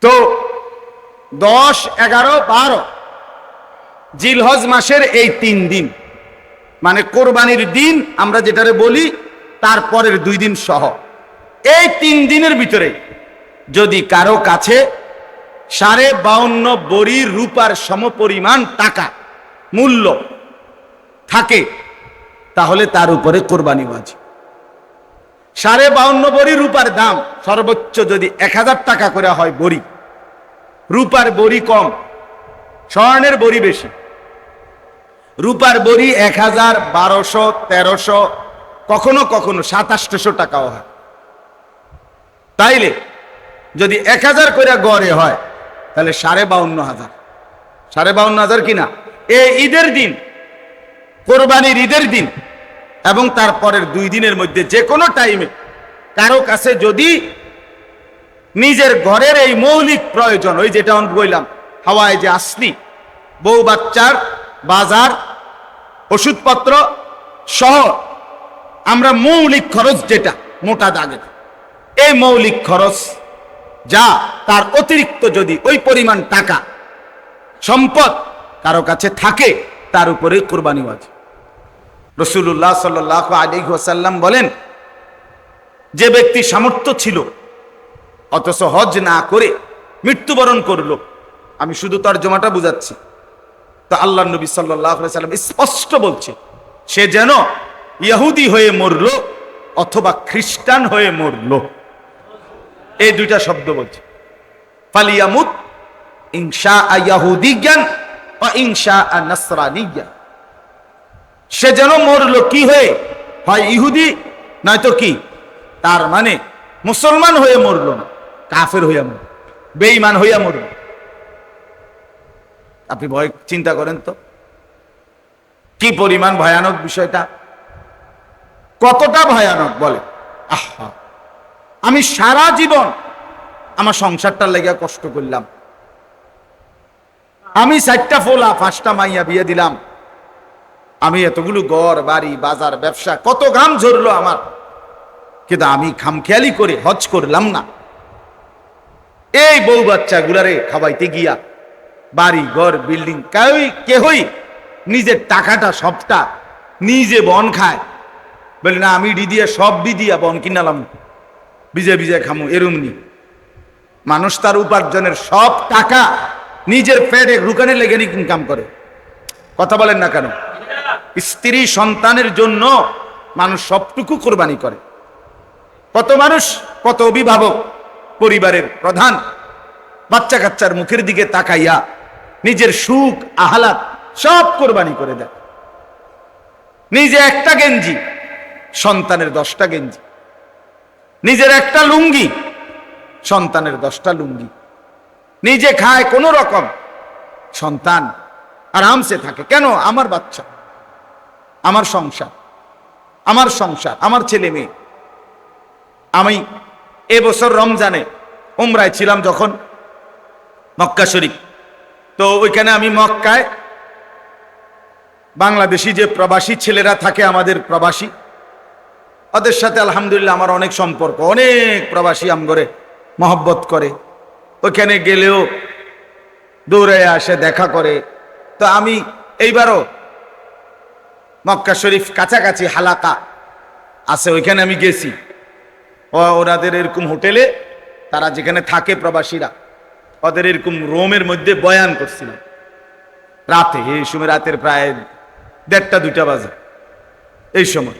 তো 10, 11, 12 জিলহজ মাসের এই 3 দিন মানে কোরবানির দিন আমরা যেটারে বলি, তারপরের 2 দিন সহ এই 3 দিনের ভিতরে যদি কারো কাছে 52.5 বড়ি রূপার সমপরিমাণ টাকা মূল্য থাকে, তাহলে তার উপরে কোরবানি ওয়াজিব। 52.5 বড়ি রূপার দাম সর্বোচ্চ যদি 1000 টাকা করে হয় বড়ি, রূপার বড়ি কম, স্বর্ণের বড়ি বেশি। রূপার বড়ি 1000, 1200, 1300, কখনো কখনো 2700 টাকাও হয়। তাইলে যদি 1000 করে গড়ে হয় তাহলে 52,500, 52,500 কিনা এই ঈদের দিন, কোরবানির ঈদের দিন এবং তারপরের 2 দিনের মধ্যে যে কোনো টাইমে কারো কাছে যদি নিজের ঘরের এই মৌলিক প্রয়োজন, ওই যেটা আমি বললাম হাওয়ায় যে আসলি, বউ বাচ্চার বাজার, ওষুধপত্র সহ আমরা মৌলিক খরচ যেটা মোটা দাগে, এই মৌলিক খরচ যা তার অতিরিক্ত যদি ওই পরিমাণ টাকা সম্পদ কারো কাছে থাকে, তার উপরে কুরবানি ওয়াজিব। রাসূলুল্লাহ সাল্লাল্লাহু আলাইহি ওয়াসাল্লাম বলেন, যে ব্যক্তি সামর্থ্য ছিল অথচ হজ না করে মৃত্যুবরণ করলো, আমি শুধু তর্জমাটা বুঝাচ্ছি, তো আল্লাহর নবী সাল্লাল্লাহু আলাইহি ওয়াসাল্লাম স্পষ্ট বলছে সে যেন ইহুদি হয়ে মরলো অথবা খ্রিস্টান হয়ে মরলো। এই 2টা শব্দ বলছে, ফালিয়ামুত ইনশাআ ইয়াহুদিয়ান ওয়া ইনশাআ নাসরানিয়ান। সে যেন মরলো কি হয়ে, হয় ইহুদি নয়তো কি, তার মানে মুসলমান হয়ে মরলো না, কাফের হইয়া মরল, বেঈমান হইয়া মরল। আপনি ভয় চিন্তা করেন তো কি পরিমাণ ভয়ানক বিষয়টা, কতটা ভয়ানক বলে। আহা, আমি সারা জীবন আমার সংসারটার লেগে কষ্ট করলাম, আমি 4টা ফোলা 5টা মাইয়া বিয়ে দিলাম, আমি এতগুলো ঘর বাড়ি বাজার ব্যবসা কত ঘাম ঝরলো আমার, কিন্তু আমি খামখেয়ালি করে হজ করলাম না। এই বউ বাচ্চা গুলারে খাওয়াইতে গিয়া বাড়ি ঘর বিল্ডিং কেহই নিজের টাকাটা সবটা নিজে বন খায়, বলে না আমি দিয়া সব দিয়া বন কিনালাম, বিজে বিজে খামু, এরুমনি। মানুষ তার উপার্জনের সব টাকা নিজের পেটে রুকানে লেগে ইনকাম করে। কথা বলেন না কেন? স্ত্রী সন্তানের জন্য মানুষ সবটুকু কোরবানি করে। কত মানুষ, কত অভিভাবক, পরিবারের প্রধান বাচ্চা কাচ্চার মুখের দিকে তাকাইয়া নিজের সুখ আহ্লাদ সব কোরবানি করে দেয়। নিজে একটা গেঞ্জি, সন্তানের 10টা গেঞ্জি, নিজের একটা লুঙ্গি, সন্তানের 10টা লুঙ্গি, নিজে খায় কোন রকম, সন্তান আরামসে থাকে। কেন? আমার বাচ্চা, আমার সংসার, আমার ছেলে মেয়ে। আমি এবছর রমজানে উমরায় ছিলাম যখন মক্কা শরীফ, তো ওইখানে আমি মক্কায় বাংলাদেশি যে প্রবাসী ছেলেরা থাকে, আমাদের প্রবাসী, ওদের সাথে আলহামদুলিল্লাহ আমার অনেক সম্পর্ক, অনেক প্রবাসী আমগরে মহব্বত করে, ওইখানে গেলেও দৌড়ে আসে, দেখা করে। তো আমি এইবারও মক্কা শরীফ কাছাকাছি হালাকা আছে, ওইখানে আমি গেছি। ওনাদের এরকম হোটেলে তারা যেখানে থাকে প্রবাসীরা, ওদের এরকম রোমের মধ্যে বয়ান করছিলাম রাতে, এই সময় রাতের প্রায় 1:30, 2টা বাজে এই সময়।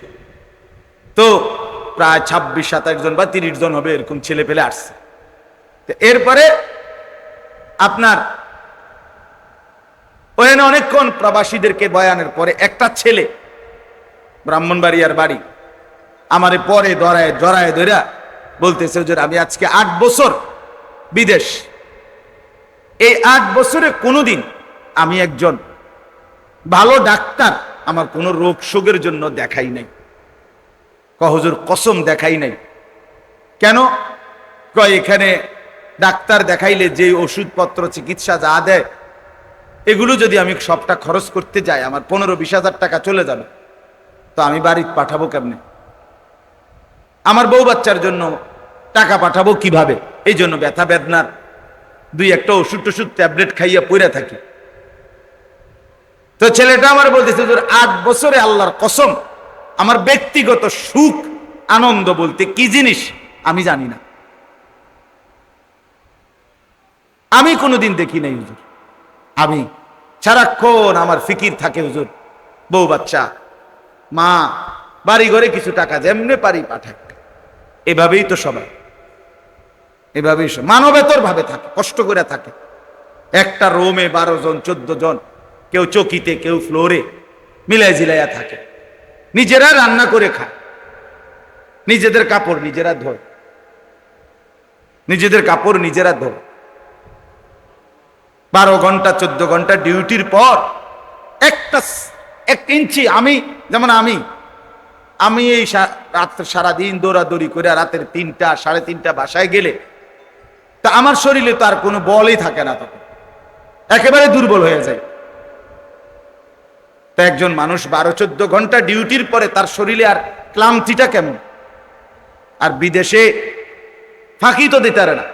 তো প্রায় 26, 27 জন বা 30 জন হবে এরকম ছেলে পেলে আসছে। তো এরপরে আপনার ওখানে অনেকক্ষণ প্রবাসীদেরকে বয়ানের পরে একটা ছেলে, ব্রাহ্মণবাড়িয়ার বাড়ি, আমারে পরে জড়ায় ধরা বলতেছে যে আমি আজকে 8 বছর বিদেশ, এই 8 বছরে কোনোদিন আমি একজন ভালো ডাক্তার আমার কোনো রোগ শোকের জন্য দেখাই নাই। হুজুর কসম দেখাই নাই। কেন? কয় এখানে ডাক্তার দেখাইলে যে ওষুধপত্র চিকিৎসা যা দেয়, এগুলো যদি আমি সবটা খরচ করতে যাই আমার 15-20 হাজার টাকা চলে যাবে, তো আমি বাড়িতে পাঠাবো কেমনে? আমার বউ বাচ্চার জন্য টাকা পাঠাবো কিভাবে? এই জন্য ব্যথা বেদনার দুই একটা ওষুধ টষুধ ট্যাবলেট খাইয়া পইরা থাকি। তো ছেলেটা আমার বলতেছে, 8 বছরে আল্লাহর কসম আমার ব্যক্তিগত সুখ আনন্দ বলতে কি জিনিস আমি জানি না, আমি কোনোদিন দেখি নাই হুজুর। আমি সারাক্ষণ আমার ফিকির থাকে হুজুর, বউ বাচ্চা, মা, বাড়ি ঘরে কিছু টাকা যেমনে পারি পাঠাক। এভাবেই তো সবাই, এভাবেই মানবেতর ভাবে থাকে, কষ্ট করে থাকে। একটা রুমে 12 জন 14 জন, কেউ চকিতে কেউ ফ্লোরে মিলাই জিলাইয়া থাকে। নিজেরা রান্না করে খায়, নিজেদের কাপড় নিজেরা ধোয়, নিজেদের কাপড় নিজেরা ধোয়। 12 ঘন্টা 14 ঘন্টা ডিউটির পর এক ইঞ্চি, আমি যেমন আমি এই রাত্রে সারাদিন দৌড়াদৌড়ি করে রাতের 3টা 3:30 বাসায় গেলে তা আমার শরীরে তো আর কোনো বলই থাকে না, তখন একেবারে দুর্বল হয়ে যায়। তো একজন মানুষ 12-14 ঘন্টা ডিউটির পরে তার শরীরে আর ক্লান্তিটা কেমন? আর বিদেশে ফাঁকি তো দিতে পারে না,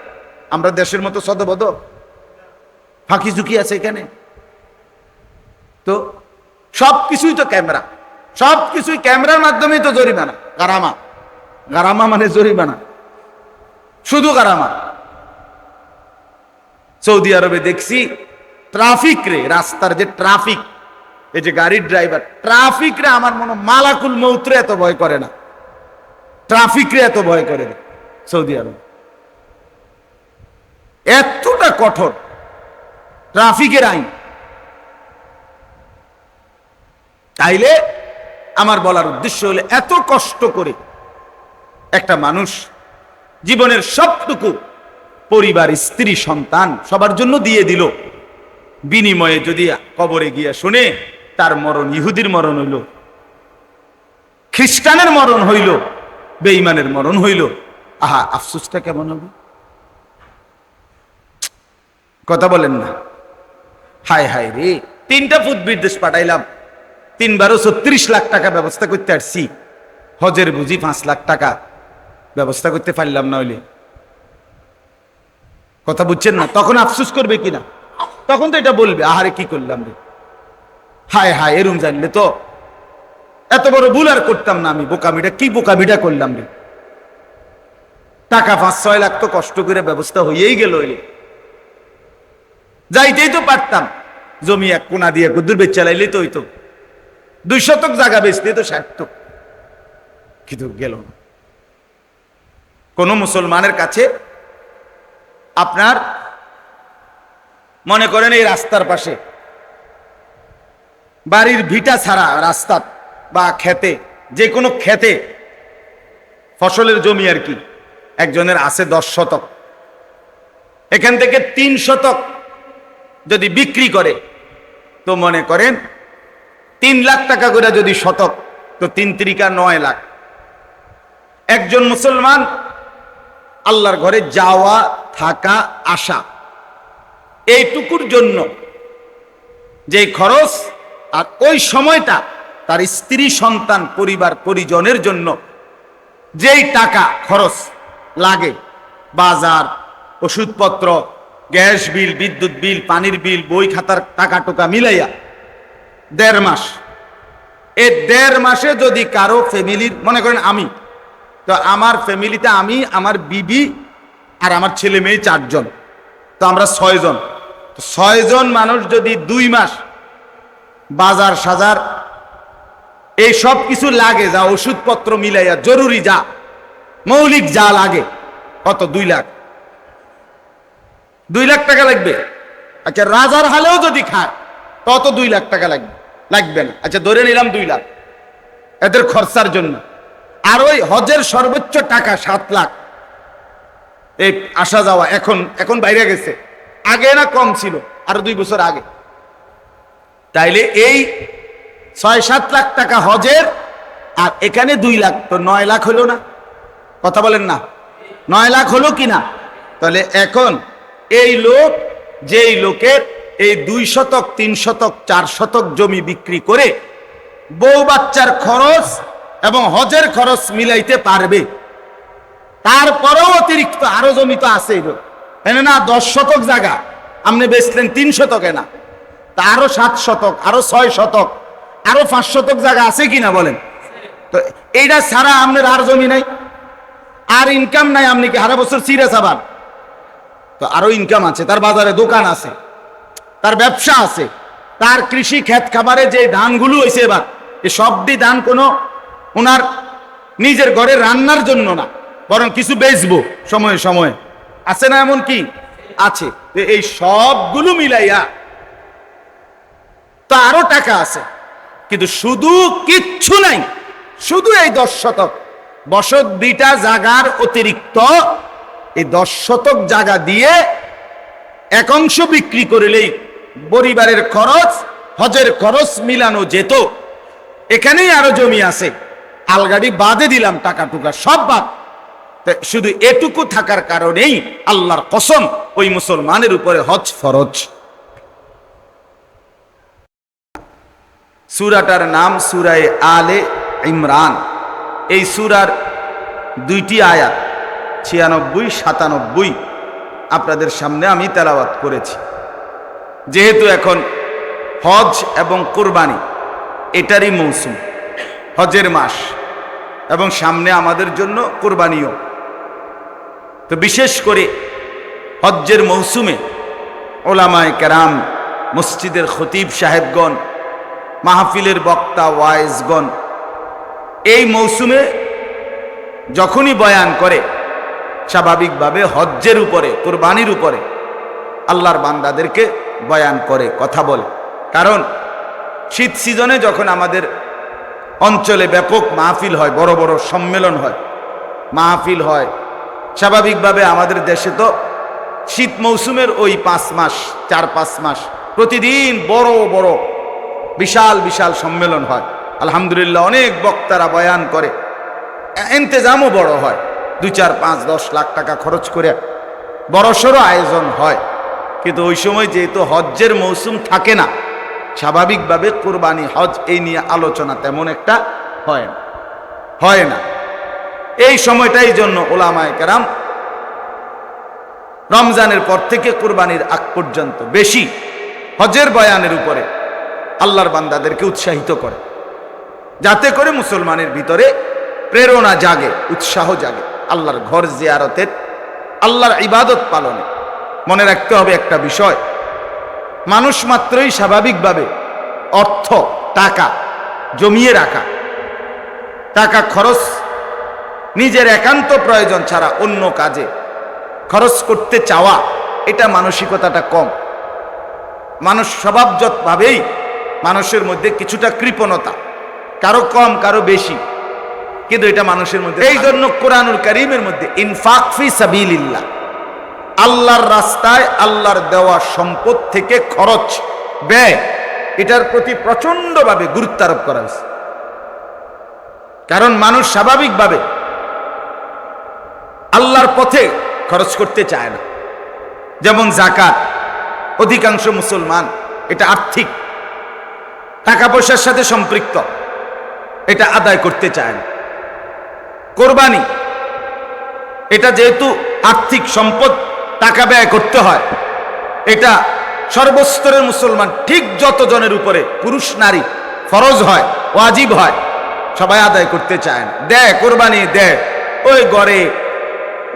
আমরা দেশের মতো সদবদ ফাঁকি ঝুঁকি আছে এখানে। তো সবকিছুই তো ক্যামেরা, সবকিছুই ক্যামেরার মাধ্যমেই তো জরিমানা, গারামা। গারামা মানে জরিমানা, শুধু গারামা। সৌদি আরবে দেখছি ট্রাফিক রে, রাস্তার যে ট্রাফিক, এই যে গাড়ির ড্রাইভার, ট্রাফিক রে আমার মনে মালাকুল মৌত রে এত ভয় করে না, ট্রাফিক রে এত ভয় করে না সৌদি আরব। এতটা কঠোর ট্রাফিকের আইন। তাইলে আমার বলার উদ্দেশ্য হলো, এত কষ্ট করে একটা মানুষ জীবনের সবটুকু পরিবার, স্ত্রী, সন্তান সবার জন্য দিয়ে দিল, বিনিময়ে যদি কবরে গিয়া শুনে তার মরণ ইহুদির মরণ হইল, খ্রিস্টানের মরণ হইল, বেঈমানের মরণ হইল, আহা আফসোসটা কেমন হবে? কথা বলেন না? হায় হায় রে, 3টা ফুট বিদেশ পাঠাইলাম, 3বারও 36 লাখ টাকা ব্যবস্থা করতে আসছি, হজের বুঝি 5 লাখ টাকা ব্যবস্থা করতে পারলাম না হইলে। কথা বুঝছেন না? তখন আফসোস করবে কিনা? তখন তো এটা বলবে, আহারে কি করলাম রে, হায় হায়, এরম জানলে তো এত বড় ভুল আর করতাম না আমি, বোকামিটা কি বোকামিটা করলাম রে। টাকা 5-6 লাখ তো কষ্ট করে ব্যবস্থা হয়েই গেল, যাইতেই তো পারতাম, জমি এক কোনা দিয়ে গুদুর বেচ চালাইলেই তো হইতো, 2 শতক জায়গা বেচলে তো 60, কিন্তু গেল না। কোন মুসলমানের কাছে আপনার মনে করেন এই রাস্তার পাশে বাড়ির ভিটা ছাড়া রাস্তা বা খেতে, যে কোনো খেতে ফসলের জমি আর কি, একজনের আছে 10 শতক, এখান থেকে 3 শতক যদি বিক্রি করে তো মনে করেন 3 লাখ টাকা করে যদি শতক, তো 3 × 9 লাখ। একজন মুসলমান আল্লাহর ঘরে যাওয়া, থাকা, আসা, এইটুকুর জন্য যে খরচ, আর ওই সময়টা তার স্ত্রী, সন্তান, পরিবার পরিজনের জন্য যেই টাকা খরচ লাগে, বাজার, ওষুধপত্র, গ্যাস বিল, বিদ্যুৎ বিল, পানির বিল, বই খাতার টাকা টোকা মিলাইয়া 1.5 মাস, এই 1.5 মাসে যদি কারো ফ্যামিলির, মনে করেন আমি, তো আমার ফ্যামিলিতে আমি, আমার বিবি আর আমার ছেলে মেয়ে 4 জন, তো আমরা 6 জন। তো 6 জন মানুষ যদি 2 মাস বাজার সাজার এই সব কিছু লাগে, যা ওষুধপত্র মিলাইয়া জরুরি যা মৌলিক যা লাগে, কত? 2 লাখ। 2 লাখ টাকা লাগবে। আচ্ছা, রাজার হালেও যদি খায় তত 2 লাখ টাকা লাগবে না। আচ্ছা, ধরে নিলাম 2 লাখ এদের খরচার জন্য। আর ওই হজের সর্বোচ্চ টাকা 7 লাখ, এই আসা যাওয়া, এখন বাইরে গেছে, আগে না কম ছিল, আরো 2 বছর আগে। তাইলে এই 6-7 লাখ টাকা হজের, আর এখানে 2 লাখ, তো 9 লাখ হলো না? কথা বলেন না? 9 লাখ হলো কিনা? তাহলে এখন এই লোক, যেই লোকের এই 2 শতক, 3 শতক, 4 শতক জমি বিক্রি করে বউ বাচ্চার খরচ এবং হজের খরচ মিলাইতে পারবে, তারপরেও অতিরিক্ত আরো জমি তো আছে, এনে না 10 শতক জায়গা আপনি বেচলেন 3 শতকে না, তা আরো 7 শতক, আরো 6 শতক, আরো 5 শতক জায়গা আছে কিনা বলেন? তো এইটা ছাড়া আপনার আর জমি নাই, আর ইনকাম নাই, আপনি কি হারা বছর সিরিয়াস আবার? তো আরো ইনকাম আছে, তার বাজারে দোকান আছে, তার ব্যবসা আছে, তার কৃষি ক্ষেত খামারে যে ধানগুলো হয়েছে এবার, এই সবটি ধান কোনো ওনার নিজের ঘরে রান্নার জন্য না, বরং কিছু বেচবো সময়ে সময়ে, আছে না এমন কি? আছে। এই সবগুলো মিলাইয়া তো আরো টাকা আছে, কিন্তু শুধু কিচ্ছু নাই, শুধু এই 10 শতক বসত বিটা জাগার অতিরিক্ত এই 10 শতক জায়গা দিয়ে এক অংশ বিক্রি করলেই পরিবারের খরচ, হজের খরচ মিলানো যেত। এখানেই আরো জমি আছে, আলগাড়ি বাদে দিলাম, টাকা টুকা সব বাদ। শুধু এটুকু থাকার কারণেই আল্লাহর কসম ওই মুসলমানের উপরে হজ ফরজ। সূরাটার নাম সূরায়ে আলে ইমরান। এই সূরার 2টি আয়াত 96-97 আপনাদের সামনে আমি তেলাওয়াত করেছি। যেহেতু এখন হজ এবং কুরবানি এটারই মৌসুম, হজের মাস, এবং সামনে আমাদের জন্য কুরবানিও, তো বিশেষ করে হজ্জের মৌসুমে ওলামায়ে কেরাম, মসজিদের খতিব সাহেবগণ, মাহফিলের বক্তা ওয়াইজগণ এই মৌসুমে যখনই বয়ান করে স্বাভাবিকভাবে হজ্জের উপরে, কুরবানির উপরে আল্লাহর বান্দাদেরকে বয়ান করে, কথা বলে। কারণ শীত সিজনে যখন আমাদের অঞ্চলে ব্যাপক মাহফিল হয়, বড় বড় সম্মেলন হয়, মাহফিল হয়, স্বাভাবিকভাবে আমাদের দেশে তো শীত মৌসুমের ওই 5 মাস 4-5 মাস প্রতিদিন বড় বড় বিশাল বিশাল সম্মেলন হয়। আলহামদুলিল্লাহ, অনেক বক্তারা বয়ান করে, ইন্তেজামও বড় হয়, 2, 4, 5, 10 লাখ টাকা খরচ করে বড়সড় আয়োজন হয়। কিন্তু ওই সময় যেহেতু হজ্জের মৌসুম থাকে না, স্বাভাবিকভাবে কুরবানি, হজ এই নিয়ে আলোচনা তেমন একটা হয় না। এই সময়টাই জন্য ওলামায়ে কেরাম রমজানের পর থেকে কুরবানির আগ পর্যন্ত বেশি হজের বয়ানের উপরে আল্লাহর বান্দাদেরকে উৎসাহিত করে, যাতে করে মুসলমানের ভিতরে প্রেরণা জাগে, উৎসাহ জাগে আল্লাহর ঘর জিয়ারতের, আল্লাহর ইবাদত পালনে। মনে রাখতে হবে একটা বিষয়, মানুষ মাত্রই স্বাভাবিকভাবে অর্থ, টাকা জমিয়ে রাখা, টাকা খরচ নিজের একান্ত প্রয়োজন ছাড়া অন্য কাজে খরচ করতে চাওয়া, এটা মানসিকতাটা কম। মানুষ স্বভাবজতভাবেই মানুষের মধ্যে কিছুটা কৃপণতা, কারো কম কারো বেশি, কিন্তু এটা মানুষের মধ্যে। এই জন্য কোরআনুল কারীমের মধ্যে ইনফাক ফি সাবিলিল্লাহ, আল্লাহর রাস্তায় আল্লাহর দেওয়া সম্পদ থেকে খরচ, ব্যয়, এটার প্রতি প্রচন্ডভাবে গুরুত্ব আরোপ করা হয়েছে। কারণ মানুষ স্বাভাবিকভাবে আল্লাহর পথে খরচ করতে চায় না। যেমন যাকাত, অধিকাংশ মুসলমান এটা আর্থিক, টাকা পয়সার সাথে সম্পৃক্ত, এটা আদায় করতে চায় না। কোরবানি এটা যেহেতু আর্থিক সম্পদ, টাকা ব্যয় করতে হয়, এটা সর্বস্তরের মুসলমান ঠিক যতজনের উপরে পুরুষ নারী ফরজ হয়, ওয়াজিব হয়, সবাই আদায় করতে চায় না। দেয়, কোরবানি দেয়, ওই ঘরে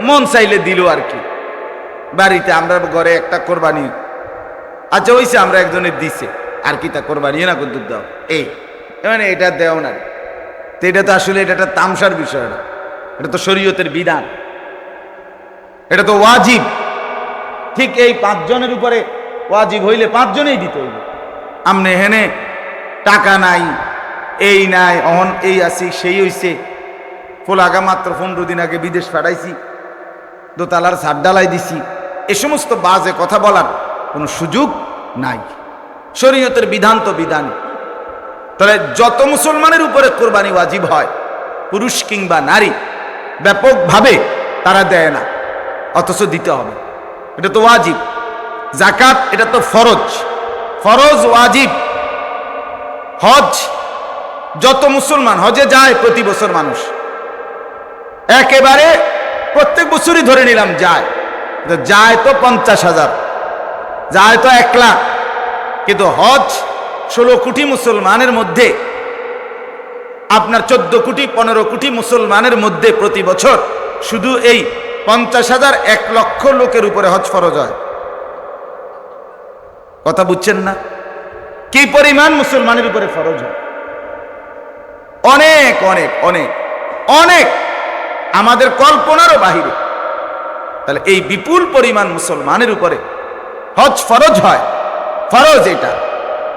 মন চাইলে দিল আর কি। বাড়িতে আমরা ঘরে একটা কোরবানি, আচ্ছা হইছে, আমরা একজনের দিছে আর কি, তা কোরবানি না করতে দাও, এই মানে এটা দেও না, তো এটা তো আসলে এটা একটা তামসার বিষয় না, এটা তো শরীয়তের বিধান, এটা তো ওয়াজিব। ঠিক এই 5 জনের উপরে ওয়াজিব হইলে 5 জনেই দিতে হইবে। আমনে হেনে টাকা নাই, এই নাই, অহন এই আছি, সেই হইছে, ফোলাগা মাত্র 15 দিন আগে বিদেশ পাঠাইছি, দোতলার ছাদ ডালাই দিছি, এ সমস্ত বাজে কথা বলার কোনো সুযোগ নাই। শরীয়তের বিধান তো বিধান। তাহলে যত মুসলমানের উপরে কোরবানি ওয়াজিব হয়, পুরুষ কিংবা নারী, ব্যাপকভাবে তারা দেয় না, অথচ দিতে হবে, এটা তো ওয়াজিব। যাকাত এটা তো ফরজ, ফরজ ওয়াজিব। হজ যত মুসলমান হজে যায় প্রতি বছর, মানুষ একেবারে প্রত্যেক বছরই ধরে নিলাম যায়, যায় তো 50,000, যায় তো 1 লাখ, কিন্তু হজ 16 কোটি মুসলমানের মধ্যে, আপনার 14 কোটি 15 কোটি মুসলমানের মধ্যে প্রতি বছর শুধু এই 50,000 1 লক্ষ লোকের উপরে হজ ফরজ হয়। কথা বুঝছেন না? কি পরিমাণ মুসলমানের উপরে ফরজ হয়? অনেক অনেক অনেক অনেক, আমাদের কল্পনারও বাহিরে। তাহলে এই বিপুল পরিমাণ মুসলমানের উপরে হজ ফরজ হয়, ফরজ এটা,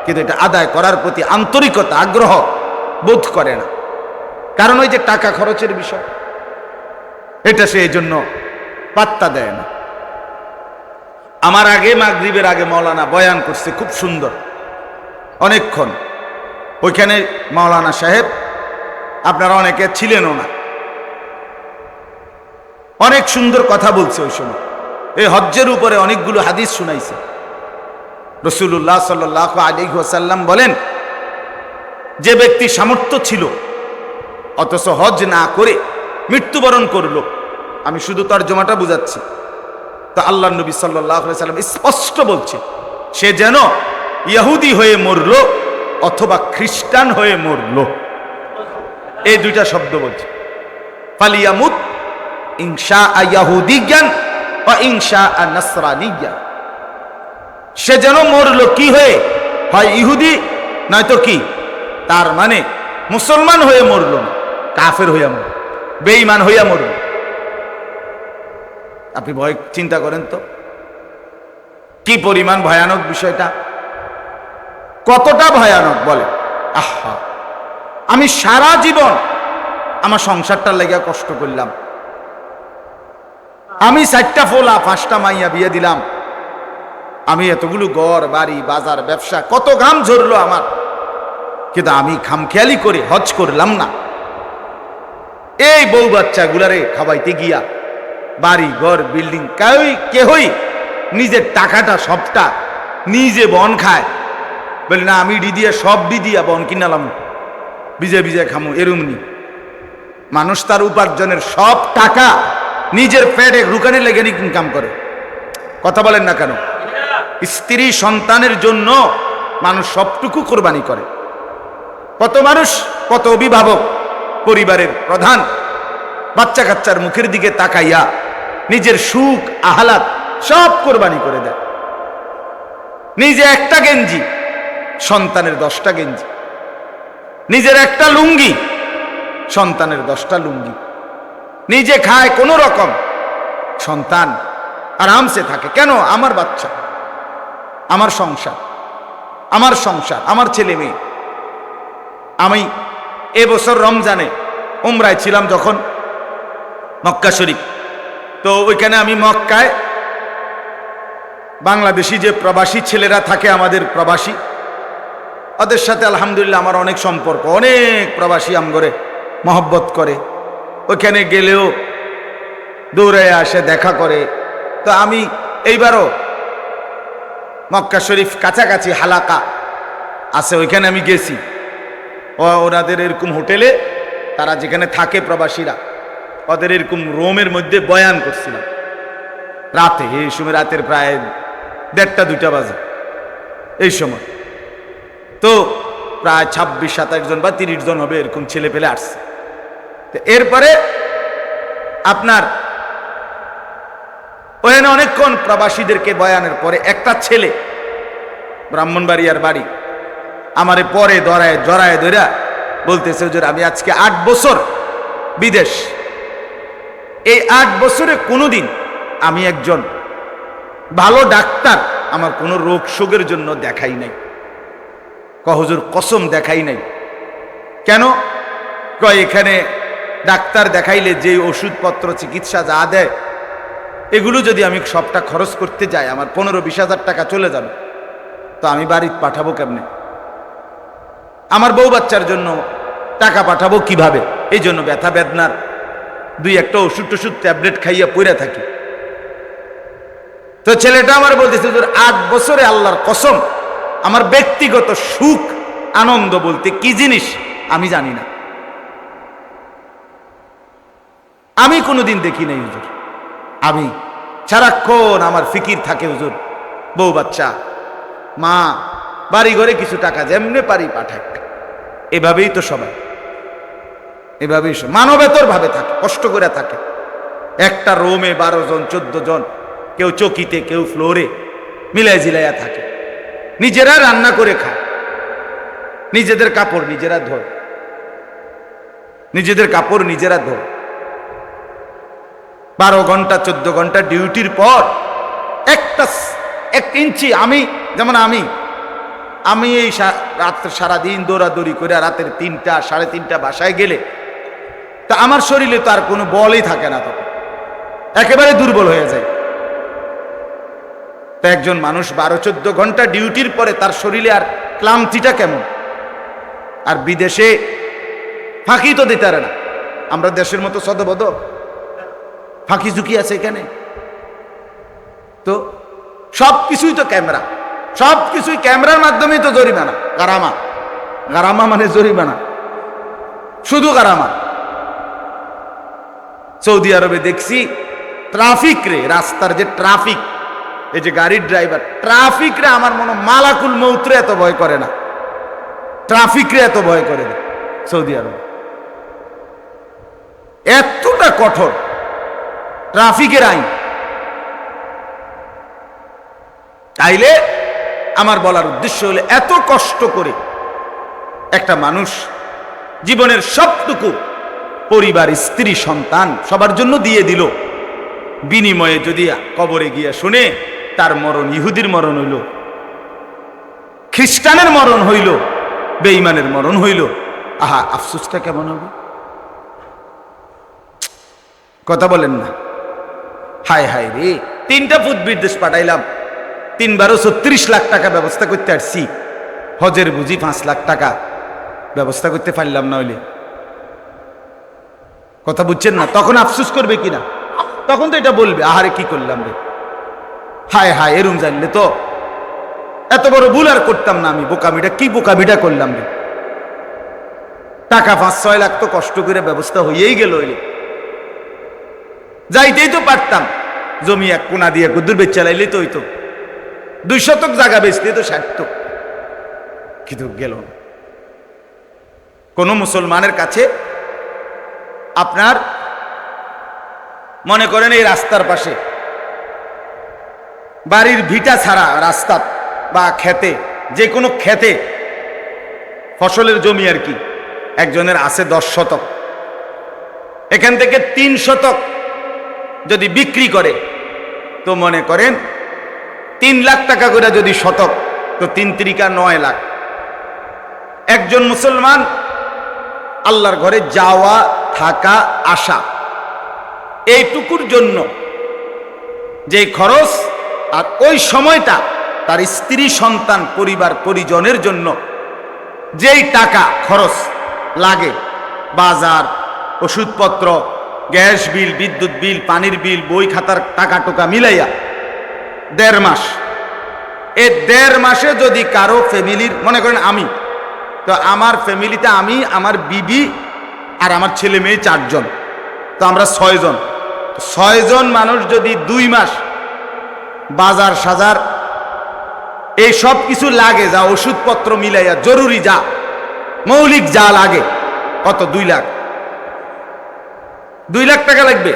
কিন্তু এটা আদায় করার প্রতি আন্তরিকতা আগ্রহ বোধ করে না। কারণ ওই যে টাকা খরচের বিষয়, এটা সে এই জন্য পাত্তা দেয় না। আমার আগে মাগরিবের আগে মাওলানা বয়ান করছে, খুব সুন্দর, অনেকক্ষণ। ওইখানে মাওলানা সাহেব, আপনারা অনেকে ছিলেনও না, অনেক সুন্দর কথা বলছে ওই সময়। এই হজ্জের উপরে অনেকগুলো হাদিস শুনাইছে। রাসূলুল্লাহ সাল্লাল্লাহু আলাইহি ওয়াসাল্লাম বলেন, যে ব্যক্তি সামর্থ্য ছিল অথচ হজ না করে মৃত্যুবরণ করলো, আমি শুধু তর্জমাটা বুঝাচ্ছি, তো আল্লাহর নবী সাল্লাল্লাহু আলাইহি ওয়াসাল্লাম স্পষ্ট বলছে, সে যেন ইহুদি হয়ে মরলো অথবা খ্রিস্টান হয়ে মরলো। এই দুইটা শব্দ বলছে, ফালিয়ামুত ইনশা ইয়াহুদিয়ান ওয়া ইনশা নাসরানিয়ান। সে যেন মরলো কি হয়ে, হয় ইহুদি নয়তো কি, তার মানে মুসলমান হয়ে মরলো না, কাফের হইয়া মরল, বেঈমান হইয়া মরল। আপনি ভয় চিন্তা করেন তো কি পরিমাণ ভয়ানক বিষয়টা, কতটা ভয়ানক বলে। আহা, আমি সারা জীবন আমার সংসারটার লেগে কষ্ট করলাম, আমি 4টা ফোলা 5টা মাইয়া বিয়ে দিলাম, আমি এতগুলো ঘর বাড়ি বাজার ব্যবসা, কত ঘাম ঝরলো আমার, কিন্তু আমি খামখেয়ালি করে হজ করলাম না। এই বউ বাচ্চা গুলারে খাওয়াইতে গিয়া বাড়ি ঘর বিল্ডিং কেহই নিজের টাকাটা সবটা নিজে বন খায়, বলি না আমি দিয়া সব দিয়া বন কিনালাম, বিজে বিজে খামু, এরুমনি। মানুষ তার উপার্জনের সব টাকা নিজের পেটে রুকানে লেগে ইনকাম করে। কথা বলেন না কেন? স্ত্রী সন্তানের জন্য মানুষ সবটুকু কোরবানি করে। কত মানুষ, কত অভিভাবক, পরিবারের প্রধান বাচ্চা কাচ্চার মুখের দিকে তাকাইয়া নিজের সুখ আহ্লাদ সব কোরবানি করে দেয়। নিজে একটা গেঞ্জি, সন্তানের 10টা গেঞ্জি, নিজের একটা লুঙ্গি, সন্তানের 10টা লুঙ্গি, নিজে খায় কোনো রকম, সন্তান আরামসে থাকে। কেন? আমার বাচ্চা, আমার সংসার, আমার সংসার, আমার ছেলে মেয়ে। আমি এবছর রমজানে উমরায় ছিলাম যখন, মক্কা শরীফ, তো ওইখানে আমি মক্কায় বাংলাদেশি যে প্রবাসী ছেলেরা থাকে, আমাদের প্রবাসী, ওদের সাথে আলহামদুলিল্লাহ আমার অনেক সম্পর্ক, অনেক প্রবাসী আমগরে মহব্বত করে, ওইখানে গেলেও দৌড়ে আসে, দেখা করে। তো আমি এইবারও মক্কা শরীফ কাছাকাছি হালাকা আছে, ওইখানে আমি গেছি। ওনাদের এরকম হোটেলে, তারা যেখানে থাকে প্রবাসীরা, ওদের এরকম রোমের মধ্যে বয়ান করছিলাম রাতে, এই সময় রাতের প্রায় 1:30-2টা বাজে এই সময়। তো প্রায় 26-27 জন বা 30 জন হবে এরকম ছেলে পেলে আসছে। তো এরপরে আপনার ওখানে অনেকক্ষণ প্রবাসীদেরকে বয়ানের পরে একটা ছেলে, ব্রাহ্মণবাড়িয়ার বাড়ি, আমারে পরে জড়ায় ধরা বলতেছে, হুজুর আমি আজকে 8 বছর বিদেশ, এই 8 বছরে কোনোদিন আমি একজন ভালো ডাক্তার আমার কোনো রোগ শোকের জন্য দেখাই নাই। হুজুর কসম দেখাই নাই। কেন? কয় এখানে ডাক্তার দেখাইলে যে ওষুধপত্র চিকিৎসা যা দেয়, এগুলো যদি আমি সবটা খরচ করতে যাই আমার 15-20 হাজার টাকা চলে যাবে, তো আমি বাড়ি পাঠাবো কেমনে? আমার বউ বাচ্চার জন্য টাকা পাঠাবো কিভাবে? এই জন্য ব্যথা বেদনার 2-1টা ওষুধ ট্যাবলেট খাইয়া পড়ে থাকি। তো ছেলেটা আমার বলতেছে, 8 বছরে আল্লাহর কসম আমার ব্যক্তিগত সুখ আনন্দ বলতে কি জিনিস আমি জানি না, আমি কোনোদিন দেখি নাই হুজুর। আমি সারাক্ষণ আমার ফিকির থাকে হুজুর, বউ বাচ্চা, মা, বাড়ি ঘরে কিছু টাকা যেমনে পারি পাঠাই। এভাবেই তো সবাই, এভাবেই মানবেতর ভাবে থাকে, কষ্ট করে থাকে। একটা রুমে 12 জন 14 জন, কেউ চকিতে কেউ ফ্লোরে মিলাই জিলাইয়া থাকে। নিজেরা রান্না করে খায়, নিজেদের কাপড় নিজেরা ধোয়, নিজেদের কাপড় নিজেরা ধোয়। 12 ঘন্টা 14 ঘন্টা ডিউটির পর এক ইঞ্চি, যেমন আমি এই রাত্রে সারাদিন দৌড়াদৌড়ি করে রাতের 3টা 3:30 বাসায় গেলে তা আমার শরীরে তো আর কোনো বলই থাকে না, তখন একেবারে দুর্বল হয়ে যায়। তো একজন মানুষ 12-14 ঘন্টা ডিউটির পরে তার শরীরে আর ক্লান্তিটা কেমন? আর বিদেশে ফাঁকি তো দিতে পারে না, আমরা দেশের মতো সদবদ ফাঁকি ঝুঁকি আছে এখানে। তো সবকিছুই তো ক্যামেরা, সবকিছুই ক্যামেরার মাধ্যমেই তো জরিমানা। গারামা মানে জরিমানা, শুধু গারামা। সৌদি আরবে দেখছি ট্রাফিক রে, রাস্তার যে ট্রাফিক, এই যে গাড়ির ড্রাইভার, ট্রাফিক রে আমার মনে মালাকুল মৌতরে এত ভয় করে না, ট্রাফিক রে এত ভয় করে না সৌদি আরবে। এতটা কঠোর ট্রাফিকের আইন। তাইলে আমার বলার উদ্দেশ্য হলো, এত কষ্ট করে একটা মানুষ জীবনের সবটুকু পরিবার, স্ত্রী, সন্তান সবার জন্য দিয়ে দিল, বিনিময়ে যদি কবরে গিয়া শুনে তার মরণ ইহুদির মরণ হইল, খ্রিস্টানের মরণ হইল, বেঈমানের মরণ হইল, আহা, আফসোসটা কেমন হবে? কথা বলেন না? হায় হায় রে, 3টা ফুট বিদেশ পাঠাইলাম, 3বারও 36 লাখ টাকা ব্যবস্থা করতে আসছি, হজের বুঝি 5 লাখ টাকা ব্যবস্থা করতে পারলাম না হইলে। কথা বুঝছেন না? তখন আফসোস করবে কিনা? তখন তো এটা বলবে, আহারে কি করলাম রে, হায় হায়, এরম জানলে তো এত বড় ভুল আর করতাম না আমি, বোকামিটা করলাম রে। টাকা 5-6 লাখ তো কষ্ট করে ব্যবস্থা হয়েই গেল, যাইতেই তো পারতাম, জমি এক কোনা দিয়ে কুদ্দুর বেচ চালাইলে তো হইতো, 2 শতক জায়গা বেচতে তো সারত, কিন্তু গেল না। কোন মুসলমানের কাছে আপনার মনে করেন এই রাস্তার পাশে বাড়ির ভিটা ছাড়া রাস্তা বা খেতে, যে কোনো খেতে ফসলের জমি আর কি, একজনের আছে 10 শতক, এখান থেকে 3 শতক যদি বিক্রি করে তো মনে করেন 3 লাখ টাকা করে যদি শতক, তো 3 × 9 লাখ। একজন মুসলমান আল্লাহর ঘরে যাওয়া, থাকা, আসা, এইটুকুর জন্য যে খরচ, আর ওই সময়টা তার স্ত্রী, সন্তান, পরিবার পরিজনের জন্য যেই টাকা খরচ লাগে, বাজার, ওষুধপত্র, গ্যাস বিল, বিদ্যুৎ বিল, পানির বিল, বই খাতার টাকা টোকা মিলাইয়া 1.5 মাস, এই 1.5 মাসে যদি কারো ফ্যামিলির, মনে করেন আমি, তো আমার ফ্যামিলিতে আমি, আমার বিবি আর আমার ছেলে মেয়ে 4 জন, তো আমরা 6 জন। 6 জন মানুষ যদি 2 মাস বাজার সাজার এই সব কিছু লাগে, যা ওষুধপত্র মিলাইয়া জরুরি যা মৌলিক যা লাগে, কত? 2 লাখ। 2 লাখ টাকা লাগবে।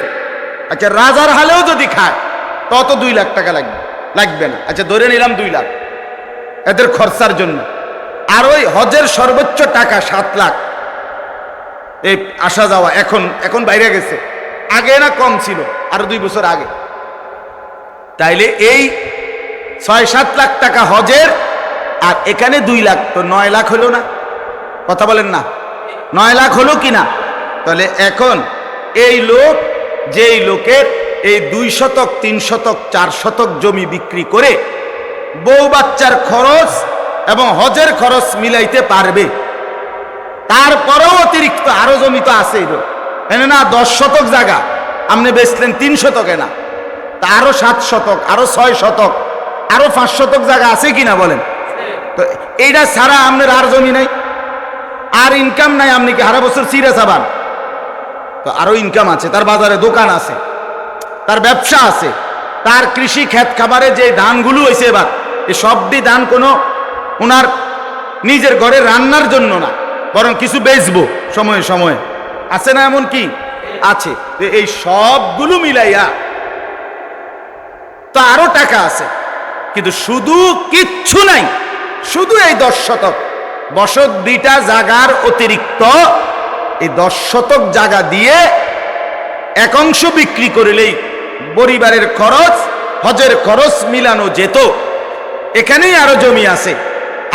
আচ্ছা, রাজার হালেও যদি খায় তত 2 লাখ টাকা লাগবে না। আচ্ছা, ধরে নিলাম 2 লাখ এদের খরচার জন্য। আর ওই হজের সর্বোচ্চ টাকা 7 লাখ, এই আসা যাওয়া, এখন বাইরে গেছে, আগে না কম ছিল, আরো 2 বছর আগে। তাইলে এই 6-7 লাখ টাকা হজের, আর এখানে 2 লাখ, তো 9 লাখ হলো না? কথা বলেন না? 9 লাখ হলো কিনা? তাহলে এখন এই লোক, যেই লোকের এই 2 শতক, 3 শতক, 4 শতক জমি বিক্রি করে বউ বাচ্চার খরচ এবং হজের খরচ মিলাইতে পারবে, তারপরেও অতিরিক্ত আরো জমি তো আছে, এনে না 10 শতক জায়গা আপনি বেচলেন 3 শতকে না, তা আরো 7 শতক, আরো 6 শতক, আরো 5 শতক জায়গা আছে কিনা বলেন? তো এইটা ছাড়া আপনার আর জমি নাই, আর ইনকাম নাই, আপনি কি সারা বছর চিরা চাবান? তো আরো ইনকাম আছে, তার বাজারে দোকান আছে, তার ব্যবসা আছে, তার কৃষি ক্ষেত খাবারে যে ধানগুলো হয়েছে এবার, এই সবটি ধান কোনো ওনার নিজের ঘরে রান্নার জন্য না, বরং কিছু বেচবো সময়ে সময়ে, আছে না এমন কি আছে? তো এই সবগুলো মিলাইয়া তো আরো টাকা আছে, কিন্তু শুধু কিচ্ছু নাই, শুধু এই 10 শতক বসত 2টা জায়গার অতিরিক্ত এই 10 শতক জায়গা দিয়ে এক অংশ বিক্রি করলেই পরিবারের খরচ, হজের খরচ মিলানো যেত। এখানেই আরো জমি আছে,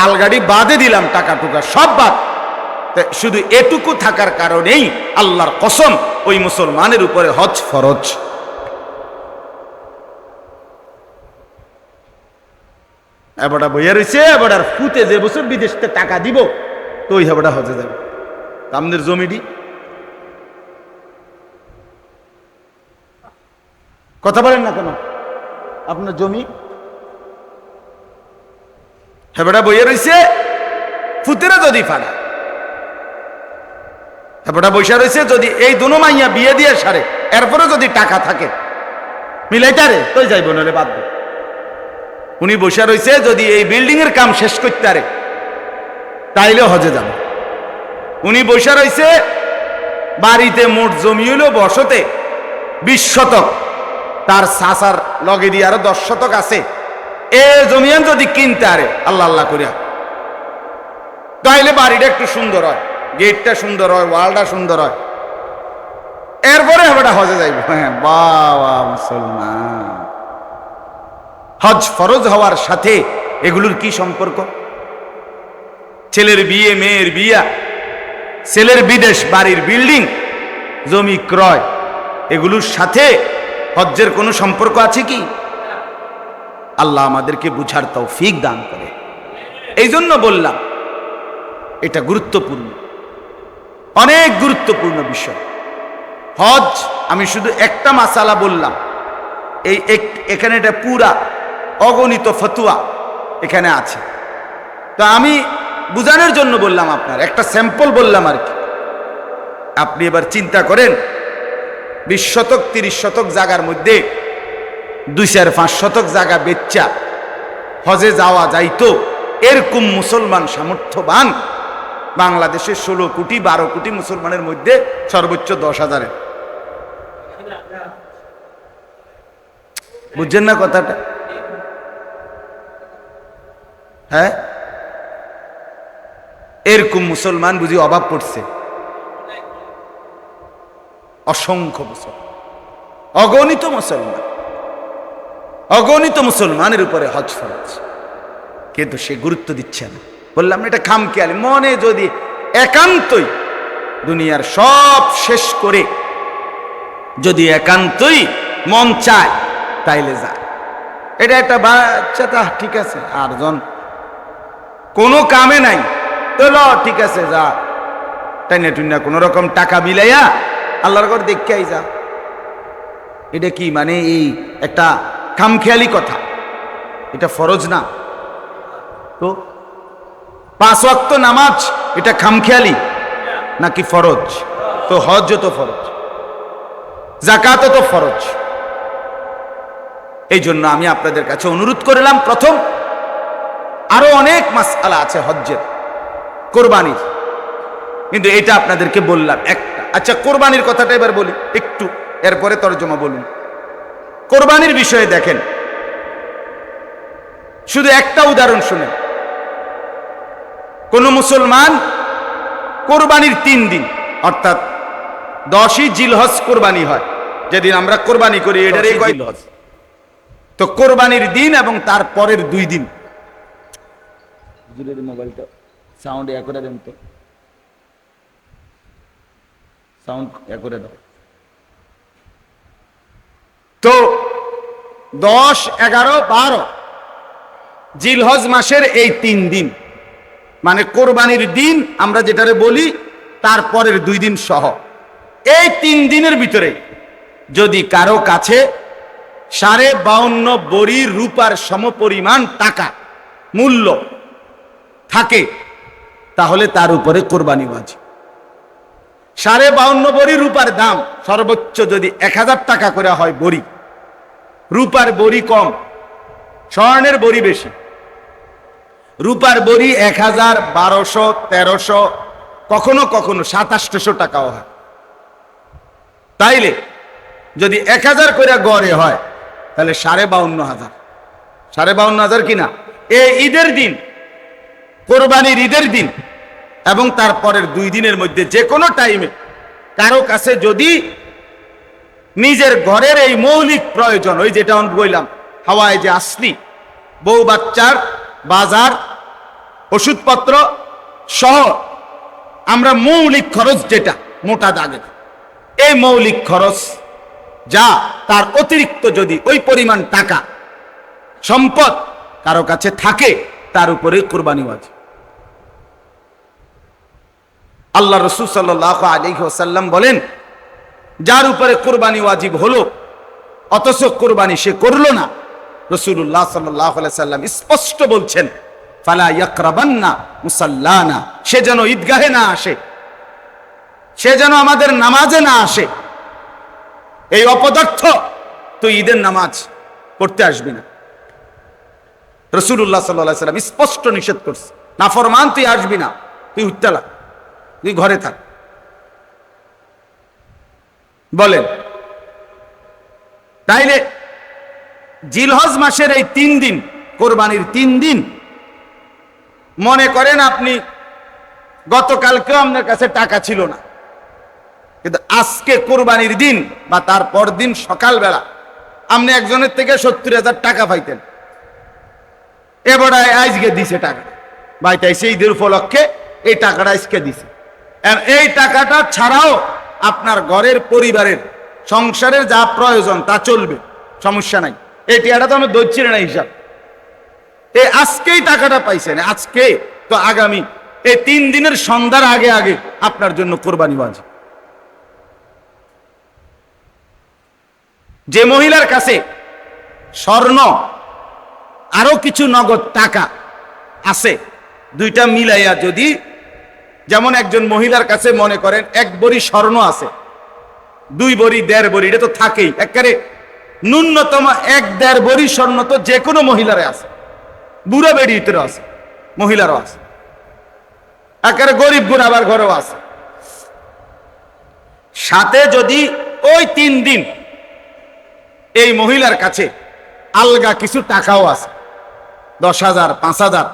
আলগাড়ি বাদে দিলাম, টাকা টুকা সব বাদ, শুধু এটুকু থাকার কারণেই আল্লাহর কসম ওই মুসলমানের উপরে হজ ফরজ। এবারটা বইয়া রয়েছে, এবার আর ফুতে যে বছর বিদেশ থেকে টাকা দিব তো ওই হেবাটা হজে যাবে। আমাদের জমিটি কথা বলেন না কেন, আপনার জমি হেবাটা বইয়া রয়েছে, ফুতেরা যদি ফাড়া হেবাটা বৈশা রয়েছে, যদি এই দুনো মাইয়া বিয়ে দিয়ে সারে এরপরে যদি টাকা থাকে মিলাইতারে তো যাইব, নাহলে বাদ দে। উনি বসে রয়েছে, যদি এই বিল্ডিং এর কাম শেষ করতে পারে তাইলে হজে যাবে। উনি বসে রয়েছে, বাড়িতে মোট জমি হইল বসতে 20 শতক, তার সাসার লগে দিয়ে আরো 10 শতক আছে, এ জমিয়ান যদি কিনতে আরে আল্লাহ আল্লাহ করিয়া, তাইলে বাড়িটা একটু সুন্দর হয়, গেটটা সুন্দর হয়, ওয়ালটা সুন্দর হয়, এরপরে আমরা হজে যাইব। হ্যাঁ, বাবা মুসলমান, হজ ফরজ হওয়ার সাথে এগুলোর কি সম্পর্ক? ছেলের বিয়ে, মেয়ের বিয়া, ছেলের বিদেশ, বাড়ির বিল্ডিং, জমি ক্রয়, এগুলোর সাথে হজ্জের কোনো সম্পর্ক আছে কি? আল্লাহ আমাদেরকে বুঝার তৌফিক দান করে। এই জন্য বললাম এটা গুরুত্বপূর্ণ, অনেক গুরুত্বপূর্ণ বিষয় হজ। আমি শুধু একটা মাসালা বললাম, এখানে এটা পুরা অগণিত ফতুয়া এখানে আছে, তো আমি বুঝানোর জন্য বললাম, আপনার একটা স্যাম্পল বললাম আর কি। আপনি এবার চিন্তা করেন, 20 শতক 30 শতক জায়গার মধ্যে 2-4-5 শতক জায়গা বেচ্চা হজে যাওয়া যাইতো, এরকম মুসলমান সামর্থ্যবান বাংলাদেশের 16 কোটি 12 কোটি মুসলমানের মধ্যে সর্বোচ্চ 10,000। বুঝছেন না কথাটা? হ্যাঁ, এরকম মুসলমান বুঝি অভাব পড়ছে? অসংখ্য মুসলমান, অগণিত মুসলমান, অগণিত মুসলমানের উপরে হজ ফরজ, কিন্তু সে গুরুত্ব দিচ্ছে না। বললাম এটা খামখেয়ালি, মনে যদি একান্তই দুনিয়ার সব শেষ করে যদি একান্তই মন চায় তাইলে যায়। এটা একটা বাচ্চা, তা ঠিক আছে, আর জন কোনো কামে নাই তো ঠিক আছে যা, তাই না টুই না কোন রকম টাকা মিলাইয়া আল্লাহর ঘর দেখে যা। এটা কি মানে এই একটা খামখেয়ালি কথা? এটা ফরজ না তো? 5 ওয়াক্ত নামাজ এটা খামখেয়ালি নাকি ফরজ? তো হজ তো ফরজ, যাকাত তো ফরজ। এই জন্য আমি আপনাদের কাছে অনুরোধ করলাম, প্রথম আরো অনেক মাসআলা আছে হজ্জের, কোরবানির, কিন্তু এটা আপনাদেরকে বললাম একটা। আচ্ছা, কোরবানির কথাটা এবার বলি একটু, এরপরে তরজমা বলুন। কোরবানির বিষয়ে দেখেন, শুধু একটা উদাহরণ শুনেন। কোন মুসলমান কোরবানির 3 দিন, অর্থাৎ 10ই জিলহজ কোরবানি হয়, যেদিন আমরা কোরবানি করি এটারই জিলহজ, তো কোরবানির দিন এবং তার পরের 2 দিন। মোবাইলটা সাউন্ড এ করে দেন তো, সাউন্ড এ করে দাও। তো 10, 11, 12 জিলহজ মাসের এই 3 দিন, মানে কোরবানির দিন আমরা যেটারে বলি, তারপরের 2 দিন সহ, এই 3 দিনের ভিতরে যদি কারো কাছে 52.5 বড়ি রূপার সমপরিমাণ টাকা মূল্য থাকে, তাহলে তার উপরে কোরবানি ওয়াজিব। 52.5 বড়ি রূপার দাম সর্বোচ্চ যদি 1000 টাকা করে হয় বড়ি, রূপার বড়ি কম, স্বর্ণের বড়ি বেশি। রূপার বড়ি 1000, 1200, 1300, কখনো কখনো 2700 টাকাও হয়। তাইলে যদি 1000 করে গড়ে হয় তাহলে 52,500, 52,500 কিনা। এই ঈদের দিন, কোরবানির ঈদের দিন এবং তারপরের 2 দিনের মধ্যে যে কোনো টাইমে কারো কাছে যদি নিজের ঘরের এই মৌলিক প্রয়োজন, ওই যেটা আমি বললাম হাওয়ায় যে আসলি, বউ বাচ্চার বাজার, ওষুধপত্র সহ আমরা মৌলিক খরচ যেটা মোটা দাগে, এই মৌলিক খরচ যা তার অতিরিক্ত যদি ওই পরিমাণ টাকা সম্পদ কারো কাছে থাকে তার উপরে কুরবানি ওয়াজিব। আল্লাহ রাসূল সাল্লাল্লাহু আলাইহি ওয়াসাল্লাম বলেন, যার উপরে কুরবানি ওয়াজিব হলো অথচ কুরবানি সে করলো না, রাসূলুল্লাহ সাল্লাল্লাহু আলাইহি ওয়াসাল্লাম স্পষ্ট বলছেন, ফালা ইয়াকরাবান্না মুসাল্লানা, সে যেন ঈদগাহে না আসে, সে যেন আমাদের নামাজে না আসে। এই অপদার্থ তুই ঈদের নামাজ পড়তে আসবি না। রাসূলুল্লাহ সাল্লাল্লাহু আলাইহি ওয়াসাল্লাম স্পষ্ট নিষেধ করছে, নাফরমান তুই আসবি না, তুই উত্তালা, তুই ঘরে থাক। বলেন, তাইলে জিলহজ মাসের এই 3 দিন, কোরবানির 3 দিন, মনে করেন আপনি গতকালকেও আপনার কাছে টাকা ছিল না, কিন্তু আজকে কোরবানির দিন বা তারপর দিন সকালবেলা আপনি একজনের থেকে 70,000 টাকা পাইতেন, এবারে আজকে দিছে টাকা, ভাইটাই সেই ঈদের উপলক্ষে এই টাকাটা আজকে দিছে। এই টাকাটা ছাড়াও আপনার ঘরের পরিবারের সংসারের যা প্রয়োজন তা চলবে, সমস্যা নাই। এই টাকাটা তো আমি ধরছি না হিসাব, এই আজকেই টাকাটা পাইছেন, আজকে তো আগামী এই 3 দিনের সন্ধ্যার আগে আগে আপনার জন্য কোরবানি ওয়াজিব। যে মহিলার কাছে স্বর্ণ আরো কিছু নগদ টাকা আছে, দুইটা মিলাইয়া যদি, যেমন একজন মহিলার কাছে মনে করেন 1 ভরি স্বর্ণ আছে, 2 ভরি, 1.5 ভরি, এটা তো থাকেই, একেবারে ন্যূনতম 1-1.5 ভরি স্বর্ণ তো যে কোনো মহিলারে আছে, বুড়া বেড়িতে আছে, মহিলারও আছে, একেবারে গরিব গুণাবার ঘরেও আছে। সাথে যদি ওই 3 দিন এই মহিলার কাছে আলগা কিছু টাকাও আছে, 10,000, 5,000,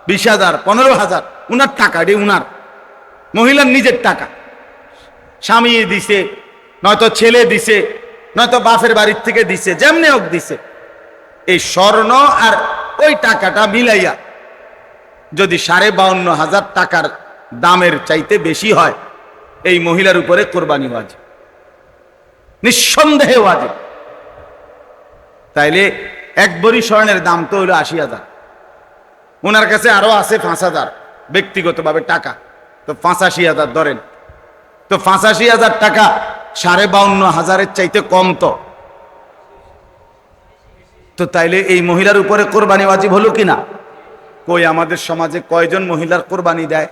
20,000, 15,000, উনার টাকা, এটি উনার মহিলার নিজের টাকা, স্বামী দিছে, নয়তো ছেলে দিছে, নয়তো বাপের বাড়ির থেকে দিছে, যেমনি হোক দিছে, এই স্বর্ণ আর ওই টাকাটা মিলাইয়া যদি 52,500 টাকার দামের চাইতে বেশি হয়, এই মহিলার উপরে কোরবানি ওয়াজিব, নিঃসন্দেহে ওয়াজিব। তাইলে 1 ভরি স্বর্ণের দাম তো হলো 80,000, ওনার কাছে আরো আছে 5,000 ব্যক্তিগতভাবে টাকা, তো 85,000 ধরেন, তো 85,000 টাকা 52,500 চাইতে কম, তো তাইলে এই মহিলার উপরে কোরবানি ওয়াজিব হলো কিনা? কই আমাদের সমাজে কয়জন মহিলার কোরবানি দেয়?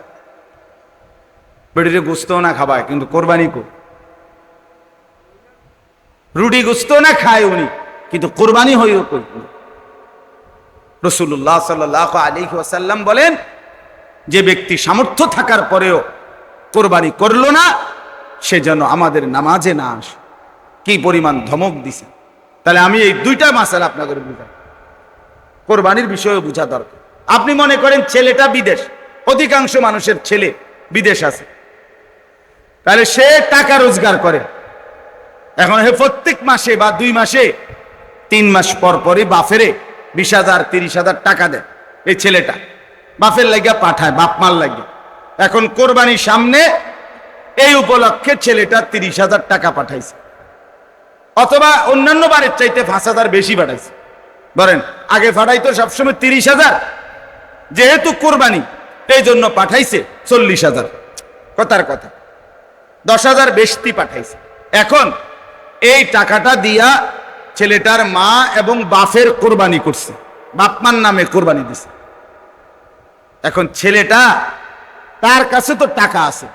বেড়িরে গুস্ত না খাবায়, কিন্তু কোরবানি কো, রুটি গুস্ত না খায় উনি, কিন্তু কোরবানি হইও কই। রাসূলুল্লাহ সাল্লাল্লাহু আলাইহি ওয়াসাল্লাম বলেন, যে ব্যক্তি সামর্থ্য থাকার পরেও কোরবানি করলো না, সে যেন আমাদের নামাজে না আসে। কি পরিমাণ ধমক দিছে! তাহলে আমি এই 2টা মাসালা আপনাদের বুঝাই, কোরবানির বিষয়ে বুঝা দরকার। আপনি মনে করেন ছেলেটা বিদেশ, অধিকাংশ মানুষের ছেলে বিদেশ আছে, তাহলে সে টাকা রোজগার করে, এখন হে প্রত্যেক মাসে বা 2 মাসে 3 মাস পর পরই বাফেরে 20,000, 30,000 টাকা দেয়। এই ছেলেটা বাপের লাগিয়া পাঠায়, বাপ মার লাগিয়া। এখন কোরবানির সামনে এই উপলক্ষে ছেলেটা 30,000 টাকা পাঠাইছে, অথবা অন্যান্য বারের চাইতে 5,000 বেশি পাঠাইছে। বলেন, আগে পাঠাইতো সবসময় 30,000, যেহেতু কোরবানি এই জন্য পাঠাইছে 40,000, কথার কথা 10,000 বেশি পাঠাইছে। এখন এই টাকাটা দিয়া ছেলেটার মা এবং বাপের কোরবানি করছে, বাপমার নামে কোরবানি দিছে। এখন ছেলেটা, তার কাছে তো টাকা আছে,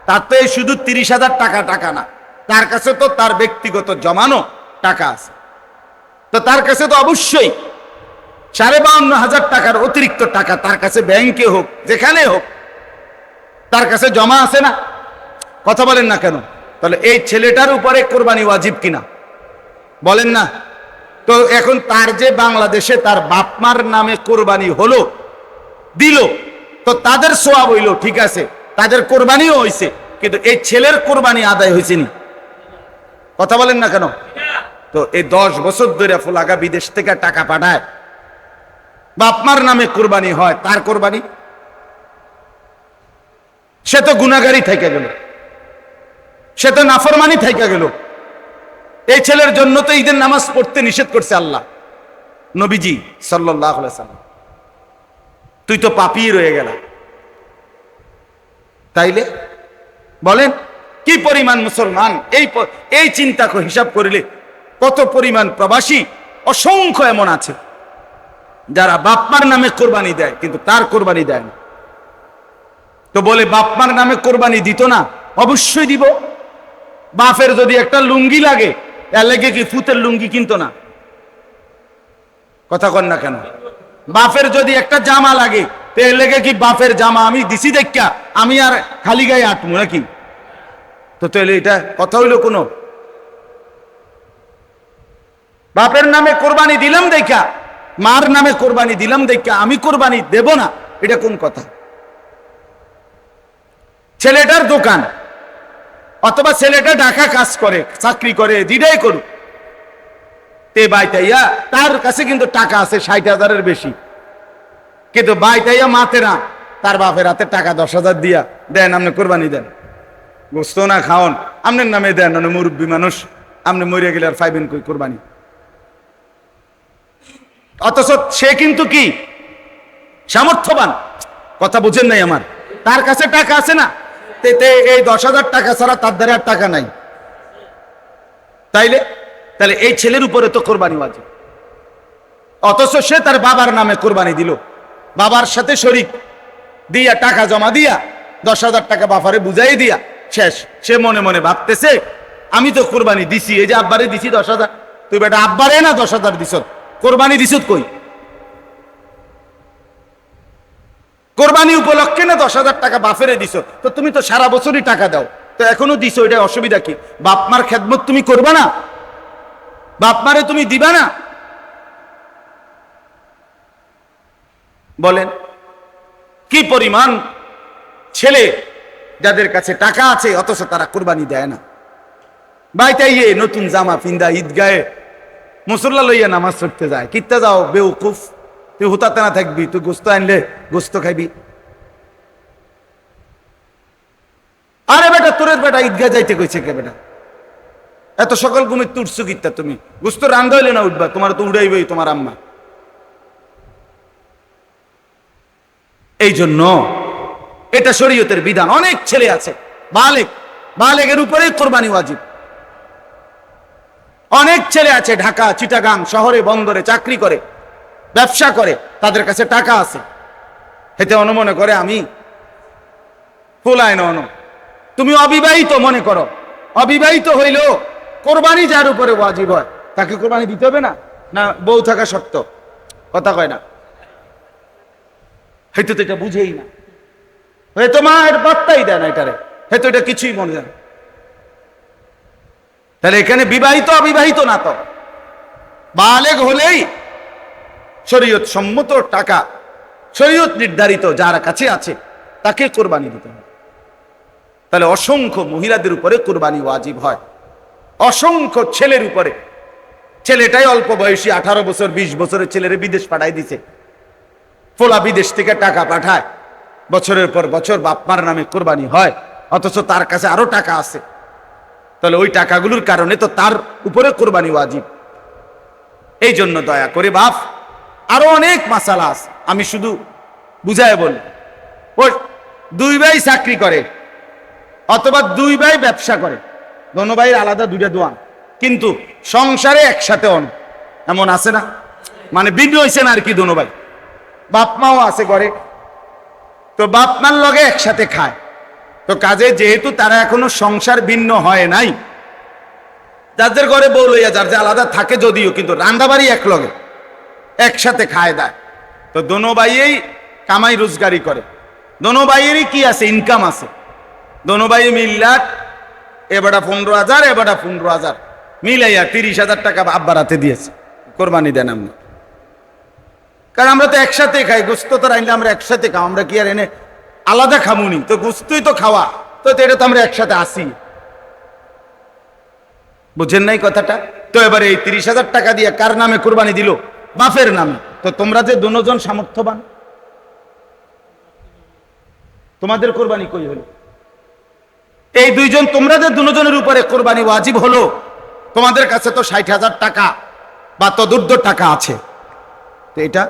তার তো এই শুধু 30,000 টাকা না, তার কাছে তো তার ব্যক্তিগত জমানো টাকা আছে। তো তার কাছে তো অবশ্যই 52,500 টাকার অতিরিক্ত টাকা তার কাছে ব্যাংকে হোক যেখানে হোক তার কাছে জমা আছে না? কথা বলেন না কেন? তাহলে এই ছেলেটার উপরে কোরবানি ওয়াজিব কিনা বলেন না? তো এখন তার যে বাংলাদেশে তার বাপ মার নামে কোরবানি হলো, দিল, তো তাদের সওয়াব হইল, ঠিক আছে, তাদের কোরবানিও হয়েছে, কিন্তু এই ছেলের কোরবানি আদায় হয়েছে নি? কথা বলেন না কেন? তো এই 10 বছর ধরে ফুলাগা বিদেশ থেকে টাকা পাঠায়, বাপ মার নামে কোরবানি হয়, তার কোরবানি? সে তো গুনাহগারী থেকে গেল, সে তো নাফরমানি থেকে গেল। এই ছেলের জন্য তো ঈদের নামাজ পড়তে নিষেধ করছে আল্লাহ, নবীজি সাল্লাল্লাহু আলাইহি সাল্লাম। তুই তো পাপী রয়ে গেল। তাইলে বলেন কি পরিমাণ মুসলমান, এই চিন্তা হিসাব করিলে কত পরিমাণ প্রবাসী অসংখ্য এমন আছে যারা বাপমার নামে কোরবানি দেয় কিন্তু তার কোরবানি দেয় না। তো বলে বাপমার নামে কোরবানি দিত না? অবশ্যই দিব। বাপের যদি একটা লুঙ্গি লাগে, এর লেগে কি ফুতের লুঙ্গি কিনতো না? কথা কন না কেন? বাপের যদি একটা জামা লাগে, তো এর লেগে কি বাপের জামা আমি দিছি দেখা আমি আর খালি গায়ে আটমু নাকি? তো তাহলে এটা কথা হইলো কোনো? বাপের নামে কোরবানি দিলাম দেখা, মার নামে কোরবানি দিলাম দেখা আমি কোরবানি দেব না, এটা কোন কথা? ছেলেটার দোকান অথবা ছেলেটা ঢাকা কাজ করে, চাকরি করে, যেটাই করুক, তে বাইতাইয়া তার কাছে কিন্তু টাকা আছে 60,000-এর বেশি, কিন্তু বাইতাইয়া মাতে না, তার বাপের হাতে টাকা 10,000 দিয়া দেন, আপনি কোরবানি দেন, গোস্ত না খাওন, আপনার নামে দেন, মুরব্বী মানুষ, আপনি মরিয়া গেলে আর পাইবেন কই কোরবানি? অথচ সে কিন্তু কি সামর্থ্যবান, কথা বুঝেন নাই আমার, তার কাছে টাকা আছে না, এই 10,000 টাকা ছাড়া তার দ্বারা আর টাকা নাই। তাহলে এই ছেলের উপরে তো কোরবানি ওয়াজিব, অথচ সে তার বাবার নামে কোরবানি দিল, বাবার সাথে শরীক দিয়া টাকা জমা দিয়া 10,000 টাকা বাবারে বুঝাই দিয়া শেষ। সে মনে মনে ভাবতেছে আমি তো কোরবানি দিছি, এই যে আব্বারে দিছি 10,000, তুই বেটা আব্বারে না 10,000 দিছ, কোরবানি দিছ কই? কোরবানি উপলক্ষে না 10,000 টাকা বাপেরে দিছ, তো তুমি তো সারা বছরই টাকা দাও, তো এখনো দিছো, এটা অসুবিধা কি? বাপমার খেদমত তুমি করবা না? বাপমারে তুমি দিবা না? বলেন কি পরিমাণ ছেলে যাদের কাছে টাকা আছে অথচ তারা কোরবানি দেয় না। বাইতাইয়ে নতুন জামা পিন্দা ঈদগাহে মুসল্লা লইয়া নামাজ পড়তে যায়, কিত্তা যাও বেউকুফ, তুই হুতাতে না থাকবি, তুই গোস্ত আনলে গোস্ত খাইবি। আরে বেটা তোরের বেটা ঈদগাহ যাইতে কইছে কে বেটা? এত সকাল ঘুমে তুটছু কিত্তা তুমি? গোস্ত রান্ধা হইলে না উঠবা, তোমার তো উড়াইবই তোমার আম্মা। এই জন্য এটা শরীয়তের বিধান। অনেক ছেলে আছে বালেগের উপরে কোরবানি ওয়াজিব। অনেক ছেলে আছে ঢাকা, চিটাগাং শহরে, বন্দরে চাকরি করে, ব্যবসা করে, তাদের কাছে টাকা আছে, হেতে অনুমনে করে আমি ফুলায় না। তুমি অবিবাহিত মনে করো, অবিবাহিত হইলেও কোরবানি যার উপরে ওয়াজিব হয় তাকে কোরবানি দিতে হবে না? না বউ থাকা সত্য? কথা কয় না, হয়তো তো এটা বুঝেই না, হয়তো মা এর বার্তাই দেয় না এটারে, হয়তো এটা কিছুই মনে যায় না। তাহলে এখানে বিবাহিত অবিবাহিত না, তো বালেগ হলেই শরীয়ত সম্মত টাকা, শরীয়ত নির্ধারিত যার কাছে আছে তাকে কোরবানি দিতে হবে। তাহলে অসংখ্য মহিলাদের উপরে কোরবানি ওয়াজিব হয়, অসংখ্য ছেলের উপরে। ছেলেটাই অল্প বয়সী 18 বছর 20 বছরের ছেলেরে বিদেশ পাঠাই দিছে, ফোলা বিদেশ থেকে টাকা পাঠায়, বছরের পর বছর বাপমার নামে কোরবানি হয়, অথচ তার কাছে আরো টাকা আছে। তাহলে ওই টাকাগুলোর কারণে তো তার উপরে কোরবানি ওয়াজিব। এই জন্য দয়া করে বাপ, আরো অনেক মাসালা আছে, আমি শুধু বুঝায় বলি। ওই 2 ভাই চাকরি করে অথবা 2 ভাই ব্যবসা করে, দোনো ভাইয়ের আলাদা 2টা দোয়ান, কিন্তু সংসারে একসাথে এমন আছে না? মানে ভিন্ন হয়েছে না আর কি, দোনো ভাই, বাপ মাও আছে ঘরে, তো বাপ মার লগে একসাথে খায়। তো কাজে যেহেতু তারা এখনো সংসার ভিন্ন হয় নাই, যাদের ঘরে বউ লইয়া যার যে আলাদা থাকে যদিও, কিন্তু রান্দাবাড়ি এক লগে একসাথে খায় দেয়। তো দোনো ভাইয়েই কামাই রোজগারি করে, দোনো ভাইয়েরই কি আছে, ইনকাম আছে। দোনো ভাই মিল্লা এবারটা 15,000, এবারটা 15,000 মিলাইয়া 30,000 টাকা আব্বার হাতে দিয়েছে, কোরবানি দেন আমরা। কারণ আমরা তো একসাথে খাই, গোস্ত তো রাইলে আমরা একসাথে খাও, আমরা কি আর এনে আলাদা খামুনি? তো গোস্তই তো খাওয়া, তো এটা তো আমরা একসাথে আসি। বুঝেন নাই কথাটা? তো এবারে এই 30,000 টাকা দিয়ে কার নামে কোরবানি দিল? বাপের নামে। তো তোমরা যে দুজন সামর্থ্যবান, তোমাদের কোরবানি কই হলো? এই দুইজন, তোমরা যে দুজনের উপরে কোরবানি ওয়াজিব হলো, তোমাদের কাছে তো 60,000 টাকা বা তদুর্ধ্ব টাকা আছে, তো এটা